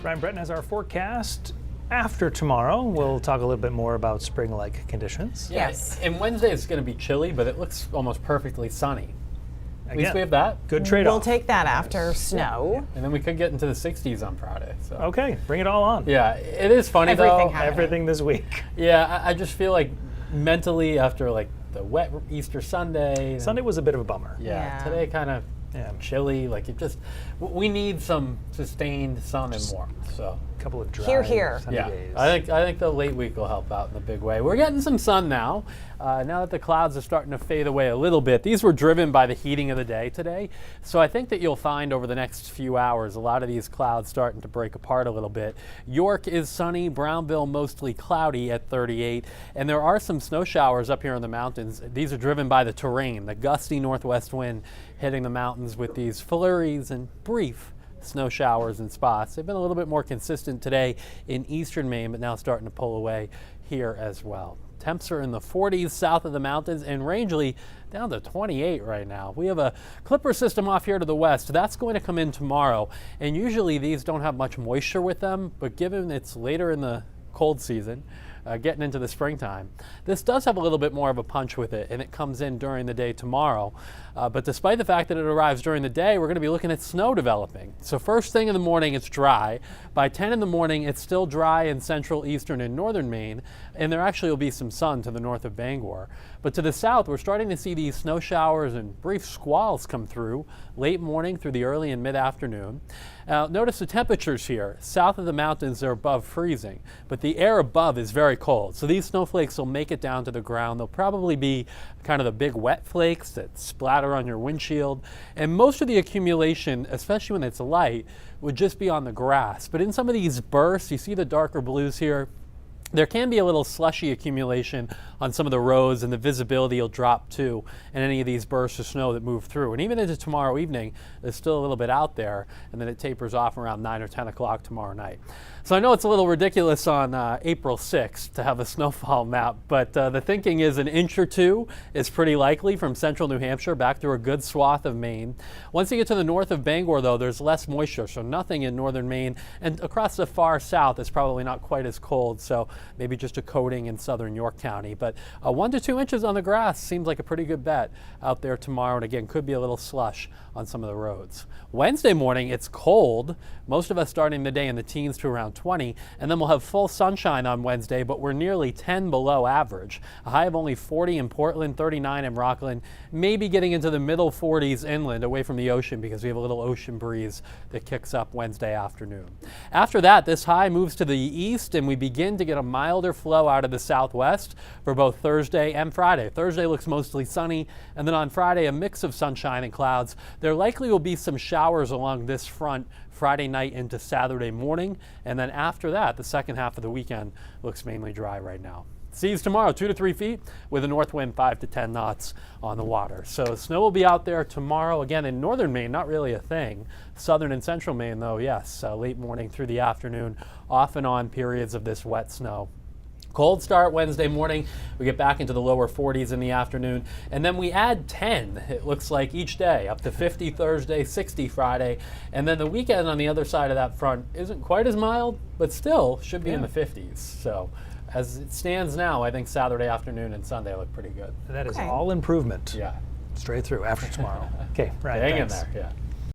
Ryan Breton has our forecast. After tomorrow, we'll talk a little bit more about spring-like conditions. Yes. And Wednesday is going to be chilly, but it looks almost perfectly sunny. At least we have that. Good trade-off. We'll take that after snow. And then we could get into the 60s on Friday. So. Okay, bring it all on. Yeah, it is funny Everything though. happening. Everything this week. Yeah, I just feel like mentally after like the wet Easter Sunday. Sunday was a bit of a bummer. Yeah, today kind of chilly. Like it just, we need some sustained sun and warmth. So. Couple of dry Here. sunny days. I think the late week will help out in a big way. We're getting some sun now. Now that the clouds are starting to fade away a little bit. These were driven by the heating of the day today. So I think that you'll find over the next few hours a lot of these clouds starting to break apart a little bit. York is sunny, Brownville mostly cloudy at 38. And there are some snow showers up here in the mountains. These are driven by the terrain, the gusty northwest wind hitting the mountains with these flurries and brief snow showers in spots. They've been a little bit more consistent today in eastern Maine, but now starting to pull away here as well. Temps are in the 40s south of the mountains and Rangeley down to 28 right now. We have a clipper system off here to the west. That's going to come in tomorrow. And usually these don't have much moisture with them, but given it's later in the cold season, getting into the springtime, this does have a little bit more of a punch with it, and it comes in during the day tomorrow. But despite the fact that it arrives during the day, we're going to be looking at snow developing. So first thing in the morning, it's dry. By 10 in the morning, it's still dry in central, eastern, and northern Maine, and there actually will be some sun to the north of Bangor. But to the south, we're starting to see these snow showers and brief squalls come through late morning through the early and mid-afternoon. Notice the temperatures here. South of the mountains, they're above freezing, but the air above is very cold. So these snowflakes will make it down to the ground. They'll probably be kind of the big wet flakes that splatter on your windshield. And most of the accumulation, especially when it's light, would just be on the grass. But in some of these bursts, you see the darker blues here, there can be a little slushy accumulation on some of the roads, and the visibility will drop too in any of these bursts of snow that move through. And even into tomorrow evening, there's still a little bit out there, and then it tapers off around 9 or 10 o'clock tomorrow night. So I know it's a little ridiculous on April 6th to have a snowfall map, but the thinking is an inch or two is pretty likely from central New Hampshire back through a good swath of Maine. Once you get to the north of Bangor, though, there's less moisture, so nothing in northern Maine. And across the far south, it's probably not quite as cold, so maybe just a coating in southern York County. But 1 to 2 inches on the grass seems like a pretty good bet out there tomorrow. And again, could be a little slush on some of the roads. Wednesday morning, it's cold. Most of us starting the day in the teens to around 20. And then we'll have full sunshine on Wednesday, but we're nearly 10 below average. A high of only 40 in Portland, 39 in Rockland, maybe getting into the middle 40s inland away from the ocean because we have a little ocean breeze that kicks up Wednesday afternoon. After that, this high moves to the east and we begin to get a milder flow out of the southwest for both Thursday and Friday. Thursday looks mostly sunny, and then on Friday, a mix of sunshine and clouds. There likely will be some showers along this front Friday night into Saturday morning, and then after that, the second half of the weekend looks mainly dry right now. Seas tomorrow, 2 to 3 feet with a north wind 5 to 10 knots on the water. So snow will be out there tomorrow. Again, in northern Maine, not really a thing. Southern and central Maine, though, yes, late morning through the afternoon, off and on periods of this wet snow. Cold start Wednesday morning. We get back into the lower 40s in the afternoon, and then we add 10, it looks like, each day, up to 50 Thursday, 60 Friday, and then the weekend on the other side of that front isn't quite as mild, but still should be in the 50s. So as it stands now, I think Saturday afternoon and Sunday look pretty good. That is all improvement. Yeah. Straight through after tomorrow. Okay, right. Hang in Thanks. there, yeah.